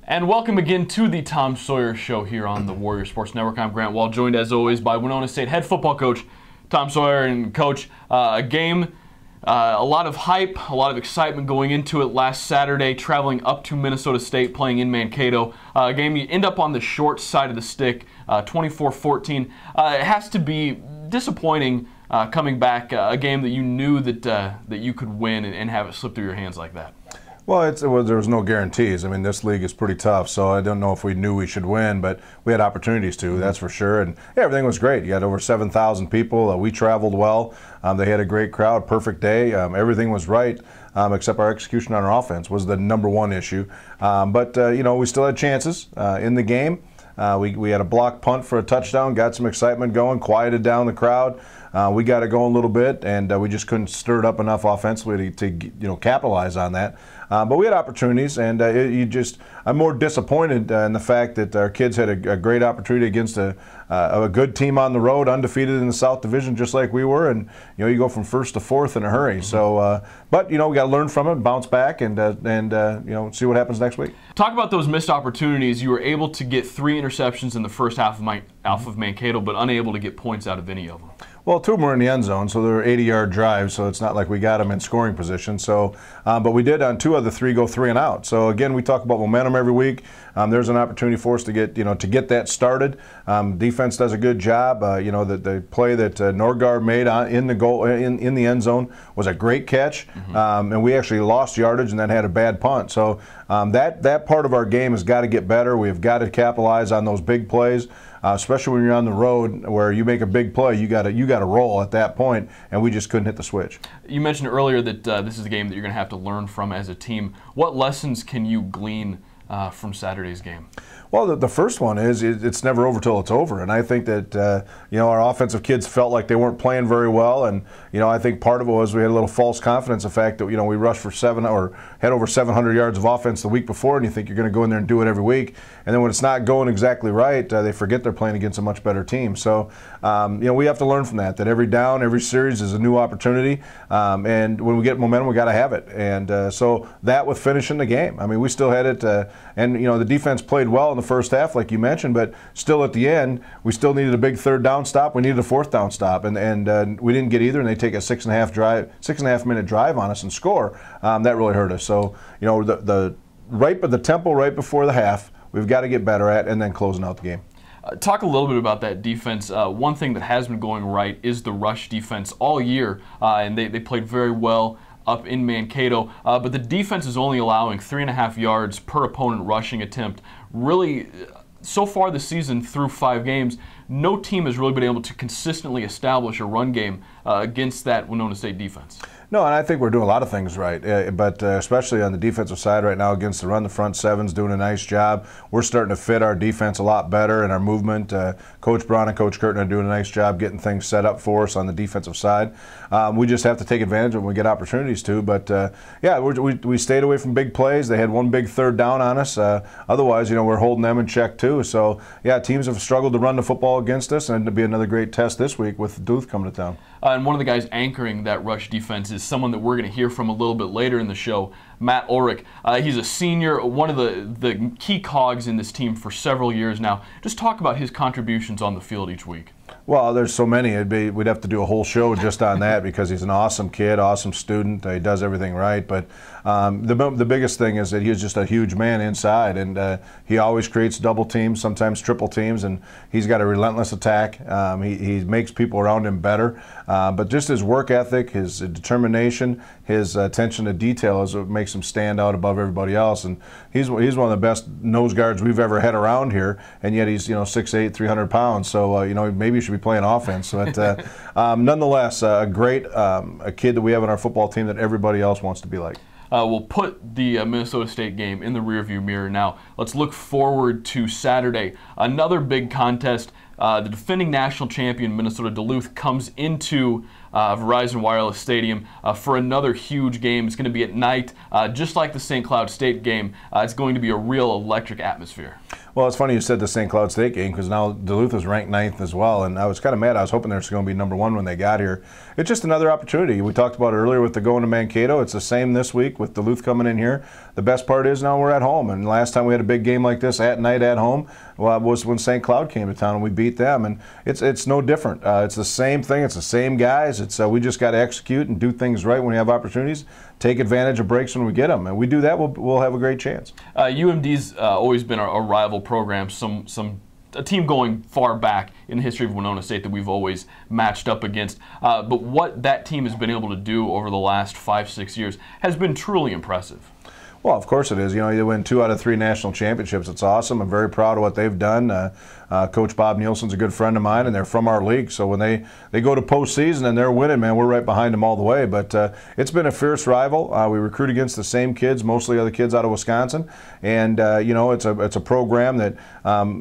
And welcome again to the Tom Sawyer Show here on the Warrior Sports Network. I'm Grant Wall, joined as always by Winona State head football coach Tom Sawyer. And Coach, a game, a lot of hype, a lot of excitement going into it last Saturday, traveling up to Minnesota State, playing in Mankato. A game you end up on the short side of the stick, 24-14. It has to be disappointing coming back, a game that you knew that you could win and have it slip through your hands like that. Well, there was no guarantees. I mean, this league is pretty tough, so I don't know if we knew we should win, but we had opportunities to, that's for sure. And yeah, everything was great. You had over 7,000 people. We traveled well. They had a great crowd, perfect day. Everything was right, except our execution on our offense was the number one issue. But we still had chances in the game. We had a blocked punt for a touchdown, got some excitement going, quieted down the crowd. We got it going a little bit, and we just couldn't stir it up enough offensively to capitalize on that. But we had opportunities, and I'm more disappointed in the fact that our kids had a great opportunity against a good team on the road, undefeated in the South Division, just like we were, and you go from first to fourth in a hurry. So, but we got to learn from it, bounce back, and see what happens next week. Talk about those missed opportunities. You were able to get 3 interceptions in the first half of Mankato, but unable to get points out of any of them. Well, 2 of them were in the end zone, so they were 80-yard drives, so it's not like we got them in scoring position. So, but we did on 2 of the 3 go 3 and out. So again, we talk about momentum every week. There's an opportunity for us to get that started. Defense does a good job. The play that Norgard made in the goal in the end zone was a great catch, and we actually lost yardage and then had a bad punt. So that part of our game has got to get better. We've got to capitalize on those big plays. Especially when you're on the road where you make a big play, you got to roll at that point, and we just couldn't hit the switch. You mentioned earlier that this is a game that you're going to have to learn from as a team. What lessons can you glean from Saturday's game? Well, the first one is it's never over till it's over, and I think that our offensive kids felt like they weren't playing very well, and I think part of it was we had a little false confidence. The fact that we rushed for had over 700 yards of offense the week before, and you think you're going to go in there and do it every week, and then when it's not going exactly right, they forget they're playing against a much better team. So we have to learn from that. That every down, every series is a new opportunity, and when we get momentum, we got to have it. And so that with finishing the game, I mean, we still had it, and the defense played well in the first half, like you mentioned, but still at the end, we still needed a big 3rd down stop. We needed a 4th down stop, and we didn't get either. And they take a 6.5 minute drive on us and score. That really hurt us. So the tempo right before the half, we've got to get better at, and then closing out the game. Talk a little bit about that defense. One thing that has been going right is the rush defense all year, and they played very well up in Mankato, but the defense is only allowing 3.5 yards per opponent rushing attempt. Really, so far this season through 5 games, no team has really been able to consistently establish a run game against that Winona State defense. No, and I think we're doing a lot of things right, but especially on the defensive side right now against the run, the front seven's doing a nice job. We're starting to fit our defense a lot better in our movement. Coach Braun and Coach Curtin are doing a nice job getting things set up for us on the defensive side. We just have to take advantage of when we get opportunities to. But yeah, we stayed away from big plays. They had 1 big 3rd down on us. Otherwise, we're holding them in check too. So yeah, teams have struggled to run the football against us, and it'll be another great test this week with Duluth coming to town. And one of the guys anchoring that rush defense is someone that we're going to hear from a little bit later in the show, Matt Ulrich. He's a senior, one of the key cogs in this team for several years now. Just talk about his contributions on the field each week. Well, there's so many. We'd have to do a whole show just on that because he's an awesome kid, awesome student. He does everything right. But the biggest thing is that he's just a huge man inside, and he always creates double teams, sometimes triple teams, and he's got a relentless attack. He makes people around him better. But just his work ethic, his determination, his attention to detail is what makes him stand out above everybody else. And he's one of the best nose guards we've ever had around here, and yet he's 6'8", 300 pounds. So maybe he should be playing offense. But nonetheless, a great a kid that we have on our football team that everybody else wants to be like. We'll put the Minnesota State game in the rearview mirror now. Let's look forward to Saturday. Another big contest. The defending national champion Minnesota Duluth comes into Verizon Wireless Stadium for another huge game. It's going to be at night, just like the St. Cloud State game. It's going to be a real electric atmosphere. Well, it's funny you said the St. Cloud State game because now Duluth is ranked 9th as well, and I was kind of mad. I was hoping they were going to be number 1 when they got here. It's just another opportunity. We talked about it earlier with the going to Mankato. It's the same this week with Duluth coming in here. The best part is now we're at home, and last time we had a big game like this at night at home was when St. Cloud came to town and we beat them, and it's no different. It's the same thing. It's the same guys. It's we just got to execute and do things right when we have opportunities. Take advantage of breaks when we get them, and we do that, we'll have a great chance. UMD's always been a rival program, a team going far back in the history of Winona State that we've always matched up against. But what that team has been able to do over the last 5-6 years has been truly impressive. Well, of course it is. You know, you win 2 out of 3 national championships. It's awesome. I'm very proud of what they've done. Coach Bob Nielsen's a good friend of mine, and they're from our league. So when they go to postseason and they're winning, man, we're right behind them all the way. But it's been a fierce rival. We recruit against the same kids, mostly other kids out of Wisconsin. And, you know, it's a program that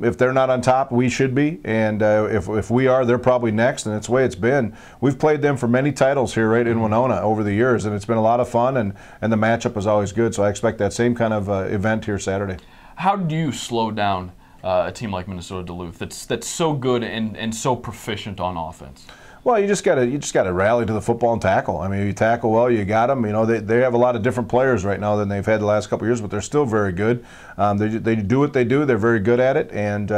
if they're not on top, we should be. And if we are, they're probably next. And it's the way it's been. We've played them for many titles here right in Winona over the years, and it's been a lot of fun, and the matchup is always good. So I expect that same kind of event here Saturday. How do you slow down a team like Minnesota Duluth that's so good and so proficient on offense? Well, you just gotta rally to the football and tackle. I mean, you tackle well, you got them. You know, they have a lot of different players right now than they've had the last couple of years, but they're still very good. They do what they do. They're very good at it, and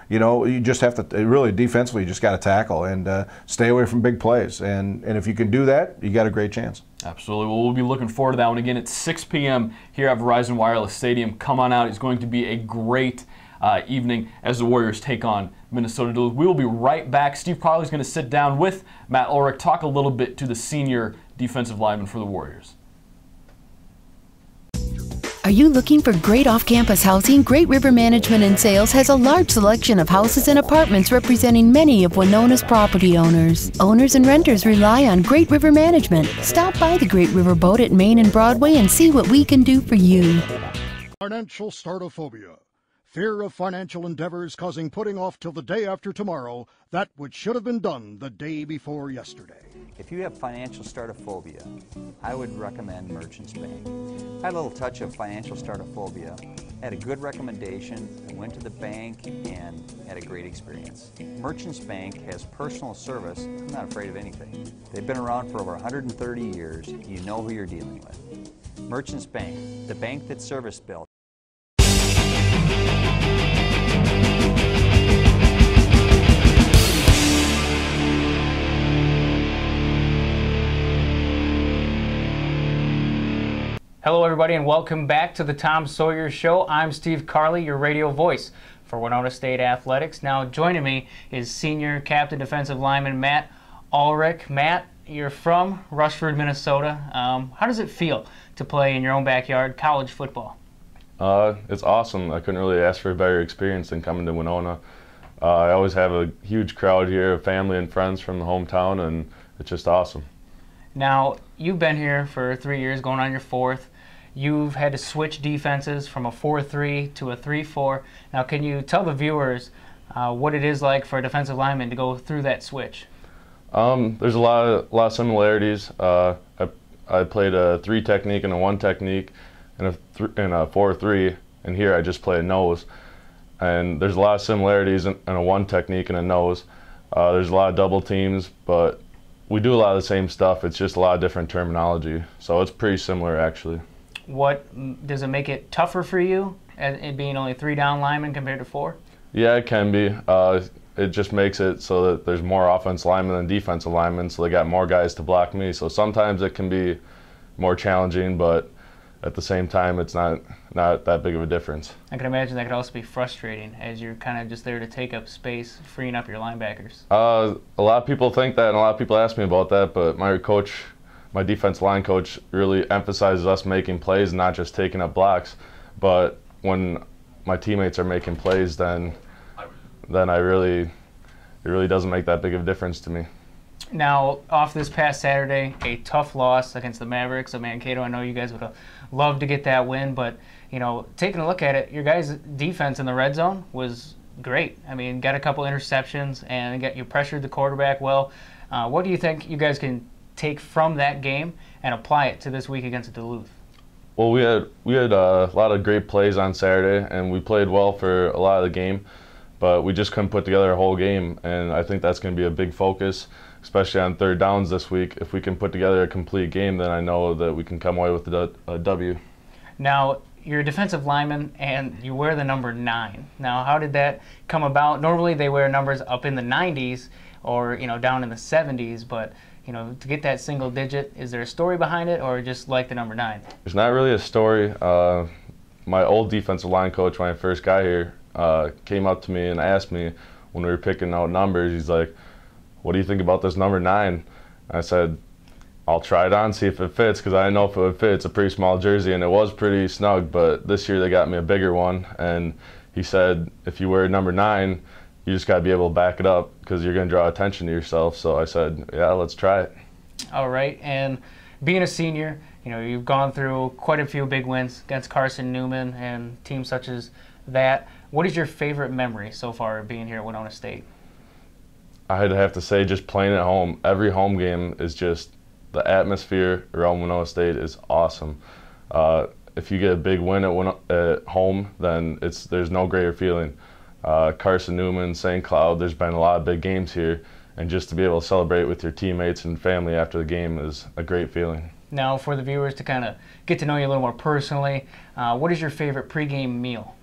you know, you just have to really defensively. You just got to tackle and stay away from big plays. And if you can do that, you got a great chance. Absolutely. Well, we'll be looking forward to that one again at 6 p.m. here at Verizon Wireless Stadium. Come on out. It's going to be a great evening as the Warriors take on Minnesota Duluth. We will be right back. Steve Carley's going to sit down with Matt Ulrich, talk a little bit to the senior defensive lineman for the Warriors. Are you looking for great off-campus housing? Great River Management and Sales has a large selection of houses and apartments representing many of Winona's property owners. Owners and renters rely on Great River Management. Stop by the Great River Boat at Main and Broadway and see what we can do for you. Financial startophobia. Fear of financial endeavors causing putting off till the day after tomorrow that which should have been done the day before yesterday. If you have financial startophobia, I would recommend Merchants Bank. I had a little touch of financial startophobia, had a good recommendation, I went to the bank and had a great experience. Merchants Bank has personal service. I'm not afraid of anything. They've been around for over 130 years. You know who you're dealing with. Merchants Bank, the bank that's service built. Hello everybody and welcome back to the Tom Sawyer Show. I'm Steve Carley, your radio voice for Winona State Athletics. Now joining me is senior captain defensive lineman Matt Ulrich. Matt, you're from Rushford, Minnesota. How does it feel to play in your own backyard college football? It's awesome. I couldn't really ask for a better experience than coming to Winona. I always have a huge crowd here, family and friends from the hometown, and it's just awesome. Now, you've been here for 3 years, going on your 4th. You've had to switch defenses from a 4-3 to a 3-4. Now, can you tell the viewers what it is like for a defensive lineman to go through that switch? There's a lot of similarities. I played a 3 technique and a 1 technique and a 4-3, and here I just play a nose. And there's a lot of similarities in a 1 technique and a nose. There's a lot of double teams, but we do a lot of the same stuff. It's just a lot of different terminology. So it's pretty similar, actually. What does it make it tougher for you, it being only 3 down linemen compared to 4? Yeah, it can be. It just makes it so that there's more offensive linemen than defensive linemen, so they got more guys to block me. So sometimes it can be more challenging, but at the same time, it's not that big of a difference. I can imagine that could also be frustrating as you're kind of just there to take up space, freeing up your linebackers. A lot of people think that, and a lot of people ask me about that, but my defense line coach really emphasizes us making plays, not just taking up blocks. But when my teammates are making plays, then it really doesn't make that big of a difference to me. Now, off this past Saturday, a tough loss against the Mavericks of Mankato. I know you guys would have loved to get that win, but you know, taking a look at it, your guys' defense in the red zone was great. I mean, got a couple interceptions and you pressured the quarterback well. What do you think you guys can take from that game and apply it to this week against Duluth? Well, we had a lot of great plays on Saturday, and we played well for a lot of the game, but we just couldn't put together a whole game, and I think that's going to be a big focus, especially on third downs this week. If we can put together a complete game, then I know that we can come away with a W. Now, you're a defensive lineman, and you wear the number 9. Now, how did that come about? Normally, they wear numbers up in the 90s or, down in the 70s, but, to get that single digit, is there a story behind it, or just like the number 9? There's not really a story. My old defensive line coach, when I first got here, came up to me and asked me when we were picking out numbers, he's like, "What do you think about this number 9?" I said, "I'll try it on, see if it fits," because I didn't know if it would fit. It's a pretty small jersey, and it was pretty snug, but this year they got me a bigger one, and he said, if you wear number 9, you just got to be able to back it up because you're going to draw attention to yourself. So I said, yeah, let's try it. All right, and being a senior, you've gone through quite a few big wins against Carson Newman and teams such as that. What is your favorite memory so far of being here at Winona State? I'd have to say just playing at home. Every home game is just, the atmosphere around Winona State is awesome. If you get a big win at home, then there's no greater feeling. Carson Newman, St. Cloud, there's been a lot of big games here, and just to be able to celebrate with your teammates and family after the game is a great feeling. Now, for the viewers to kind of get to know you a little more personally, what is your favorite pregame meal?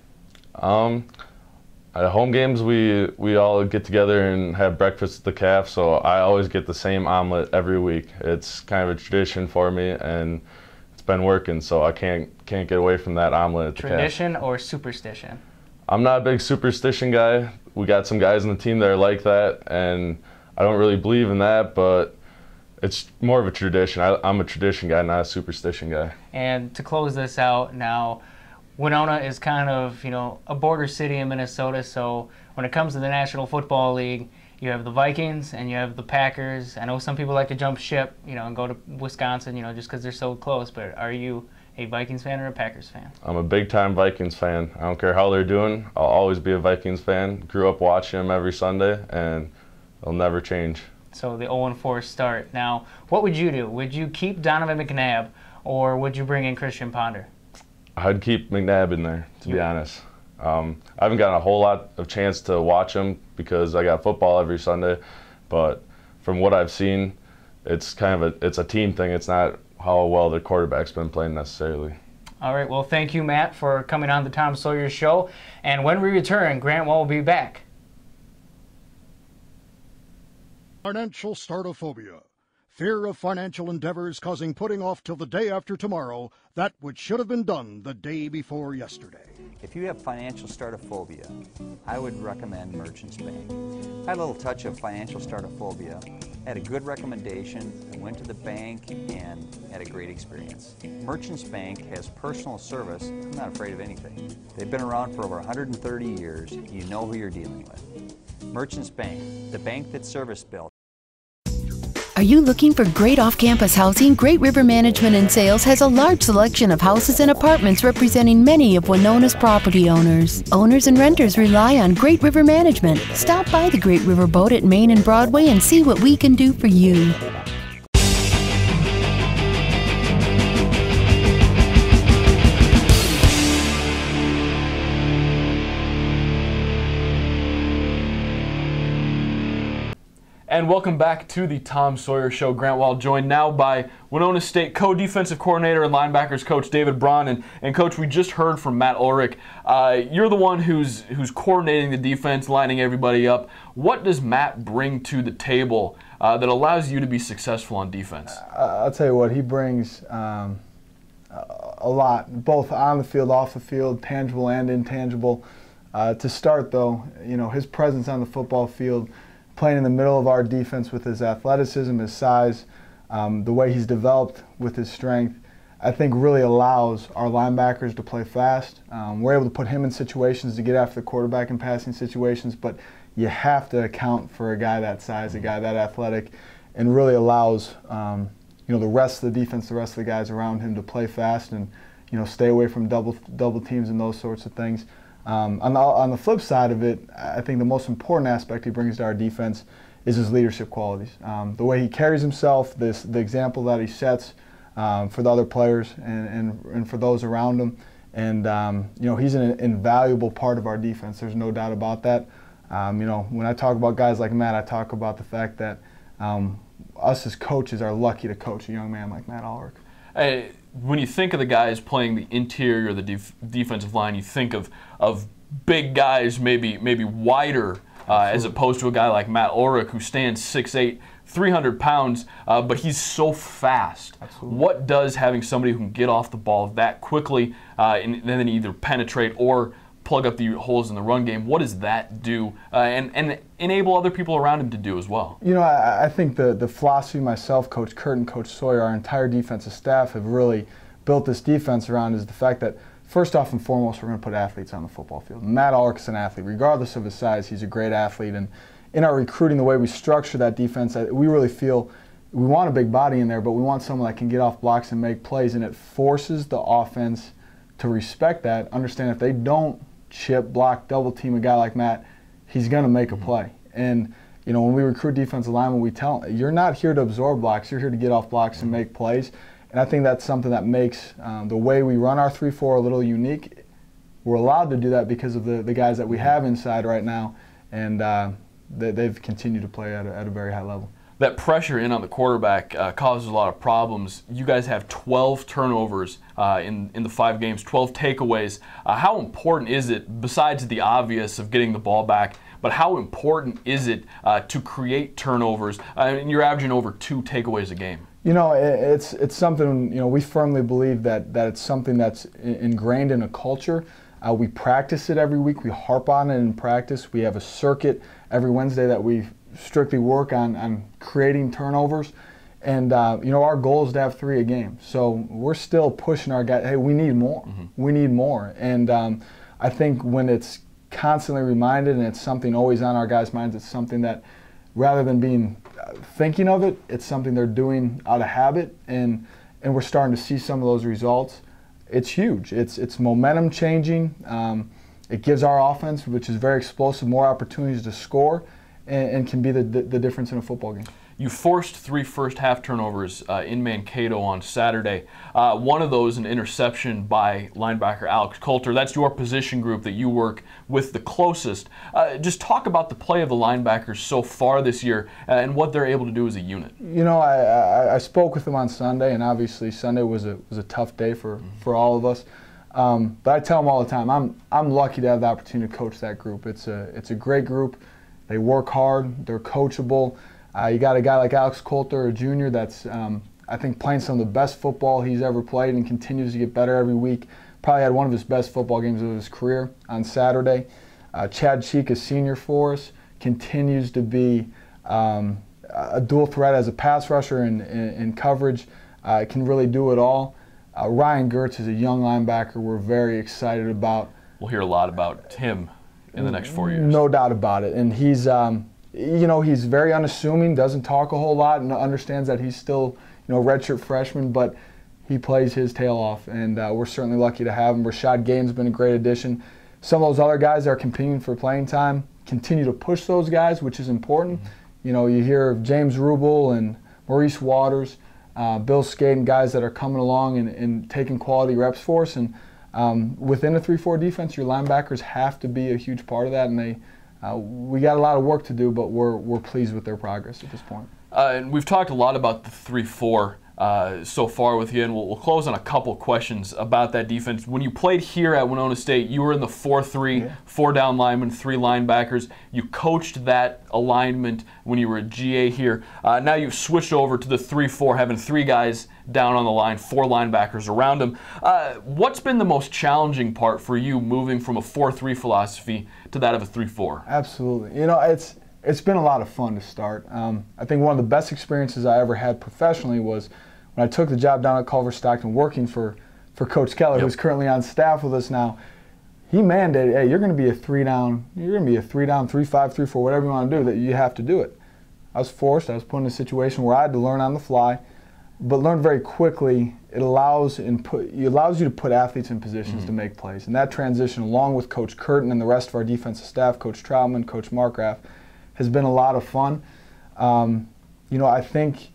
At home games, we all get together and have breakfast at the Calf, so I always get the same omelet every week. It's kind of a tradition for me, and it's been working, so I can't get away from that omelet at the Calf. Tradition or superstition? I'm not a big superstition guy. We got some guys on the team that are like that, and I don't really believe in that, but it's more of a tradition. I'm a tradition guy, not a superstition guy. And to close this out now, Winona is kind of, a border city in Minnesota, so when it comes to the National Football League, you have the Vikings and you have the Packers. I know some people like to jump ship, and go to Wisconsin, just because they're so close, but are you a Vikings fan or a Packers fan? I'm a big-time Vikings fan. I don't care how they're doing. I'll always be a Vikings fan. Grew up watching them every Sunday, and it'll never change. So the 0-4 start. Now, what would you do? Would you keep Donovan McNabb, or would you bring in Christian Ponder? I'd keep McNabb in there, to be honest. I haven't gotten a whole lot of chance to watch him because I got football every Sunday, but from what I've seen, it's a team thing. It's not how well the quarterback's been playing necessarily. All right, well, thank you, Matt, for coming on the Tom Sawyer Show. And when we return, Grant will be back. Financial startophobia. Fear of financial endeavors causing putting off till the day after tomorrow that which should have been done the day before yesterday. If you have financial startophobia, I would recommend Merchants Bank. I had a little touch of financial startophobia, had a good recommendation, and went to the bank and had a great experience. Merchants Bank has personal service. I'm not afraid of anything. They've been around for over 130 years. You know who you're dealing with. Merchants Bank, the bank that's service-built. Are you looking for great off-campus housing? Great River Management and Sales has a large selection of houses and apartments representing many of Winona's property owners. Owners and renters rely on Great River Management. Stop by the Great River Boat at Main and Broadway and see what we can do for you. And welcome back to the Tom Sawyer Show. Grant Wall joined now by Winona State co-defensive coordinator and linebackers coach David Braun. And Coach, we just heard from Matt Ulrich. You're the one who's coordinating the defense, lining everybody up. What does Matt bring to the table that allows you to be successful on defense? I'll tell you what, he brings a lot, both on the field, off the field, tangible and intangible. To start, though, his presence on the football field, playing in the middle of our defense with his athleticism, his size, the way he's developed with his strength, I think really allows our linebackers to play fast. We're able to put him in situations to get after the quarterback in passing situations, but you have to account for a guy that size, a guy that athletic, and really allows the rest of the defense, the rest of the guys around him to play fast and stay away from double teams and those sorts of things. On the flip side of it, I think the most important aspect he brings to our defense is his leadership qualities. The way he carries himself, the example that he sets for the other players and for those around him. And you know, he's an invaluable part of our defense. There's no doubt about that. You know, when I talk about guys like Matt, I talk about the fact that us as coaches are lucky to coach a young man like Matt Ulrich. When you think of the guys playing the interior, the defensive line, you think of big guys, maybe wider, as opposed to a guy like Matt Ulrich who stands 6'8", 300 pounds, but he's so fast. Absolutely. What does having somebody who can get off the ball that quickly and then either penetrate or plug up the holes in the run game, what does that do and enable other people around him to do as well? You know, I think the philosophy myself, Coach Kurt and Coach Sawyer, our entire defensive staff have really built this defense around is the fact that first off and foremost, we're going to put athletes on the football field. Matt Ulrich is an athlete. Regardless of his size, he's a great athlete. And in our recruiting, the way we structure that defense, we really feel we want a big body in there, but we want someone that can get off blocks and make plays. And it forces the offense to respect that, understand if they don't chip, block, double team a guy like Matt, he's going to make a play. And you know, when we recruit defensive linemen, we tell them, you're not here to absorb blocks, you're here to get off blocks and make plays. And I think that's something that makes the way we run our 3-4 a little unique. We're allowed to do that because of the guys that we have inside right now, and they've continued to play at a very high level. That pressure in on the quarterback causes a lot of problems. You guys have 12 turnovers in the 5 games, 12 takeaways. How important is it, besides the obvious of getting the ball back, but how important is it to create turnovers? And you're averaging over 2 takeaways a game. You know, it's something, you know, we firmly believe that it's something that's ingrained in a culture. We practice it every week. We harp on it in practice. We have a circuit every Wednesday that we strictly work on creating turnovers. And, you know, our goal is to have 3 a game. So we're still pushing our guys, hey, we need more. We need more. And I think when it's constantly reminded and it's something always on our guys' minds, it's something that rather than being thinking of it, it's something they're doing out of habit. And we're starting to see some of those results. It's huge. It's momentum changing. It gives our offense, which is very explosive, more opportunities to score and can be the difference in a football game. You forced 3 first-half turnovers in Mankato on Saturday. One of those, an interception by linebacker Alex Coulter. That's your position group that you work with the closest. Just talk about the play of the linebackers so far this year and what they're able to do as a unit. You know, I spoke with them on Sunday, and obviously Sunday was a tough day for all of us. But I tell them all the time, I'm lucky to have the opportunity to coach that group. It's a great group. They work hard. They're coachable. You got a guy like Alex Coulter, a junior, that's I think playing some of the best football he's ever played and continues to get better every week. Probably had one of his best football games of his career on Saturday. Chad Cheek, a senior for us, continues to be a dual threat as a pass rusher and in coverage. Can really do it all. Ryan Gertz is a young linebacker we're very excited about. We'll hear a lot about him in the next 4 years. No doubt about it. And he's you know, he's very unassuming, doesn't talk a whole lot, and understands that he's still, you know, redshirt freshman, but he plays his tail off, and we're certainly lucky to have him. Rashad Gaines has been a great addition. Some of those other guys that are competing for playing time continue to push those guys, which is important. You know, you hear of James Rubel and Maurice Waters, Bill Skaden, guys that are coming along and taking quality reps for us. And within a 3-4 defense, your linebackers have to be a huge part of that, and we got a lot of work to do, but we're pleased with their progress at this point. And we've talked a lot about the 3-4 so far with you, and we'll close on a couple questions about that defense. When you played here at Winona State, you were in the 4-3, 4 down linemen, 3 linebackers. You coached that alignment when you were a GA here. Now you've switched over to the 3-4, having 3 guys down on the line, 4 linebackers around them. What's been the most challenging part for you moving from a 4-3 philosophy to that of a 3-4? Absolutely. You know, it's been a lot of fun to start. I think one of the best experiences I ever had professionally was when I took the job down at Culver Stockton working for Coach Keller, who's currently on staff with us now. He mandated, hey, you're going to be a 3-down, 3-5, 3-4, whatever you want to do, that you have to do it. I was forced. I was put in a situation where I had to learn on the fly, but learn very quickly. It allows you to put athletes in positions to make plays. And that transition, along with Coach Curtin and the rest of our defensive staff, Coach Troutman, Coach Markgraf, has been a lot of fun. You know, I think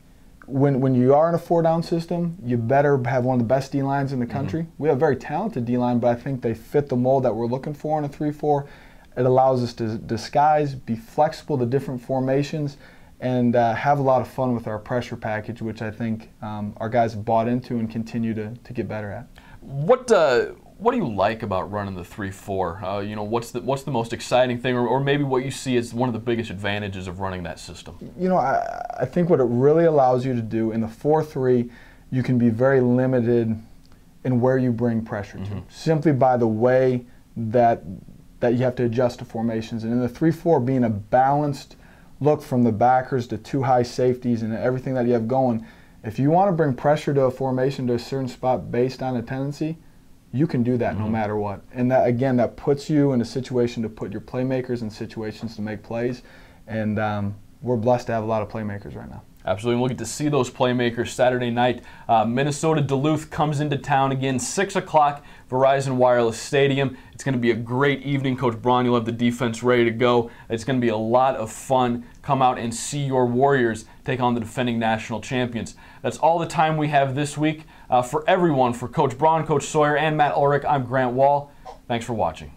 when you are in a 4-down system, you better have one of the best D-lines in the country. We have a very talented D-line, but I think they fit the mold that we're looking for in a 3-4. It allows us to disguise, be flexible to different formations, and have a lot of fun with our pressure package, which I think our guys have bought into and continue to get better at. What do you like about running the 3-4? You know, what's the most exciting thing, or maybe what you see as one of the biggest advantages of running that system? You know, I think what it really allows you to do in the 4-3, you can be very limited in where you bring pressure to, simply by the way that you have to adjust to formations. And in the 3-4, being a balanced look from the backers to 2 high safeties and everything that you have going, if you want to bring pressure to a formation to a certain spot based on a tendency, you can do that no matter what. And that, again, that puts you in a situation to put your playmakers in situations to make plays. And we're blessed to have a lot of playmakers right now. Absolutely. We'll get to see those playmakers Saturday night. Minnesota Duluth comes into town again, 6 o'clock, Verizon Wireless Stadium. It's going to be a great evening. Coach Braun, you'll have the defense ready to go. It's going to be a lot of fun. Come out and see your Warriors take on the defending national champions. That's all the time we have this week. For everyone, for Coach Braun, Coach Sawyer, and Matt Ulrich, I'm Grant Wall. Thanks for watching.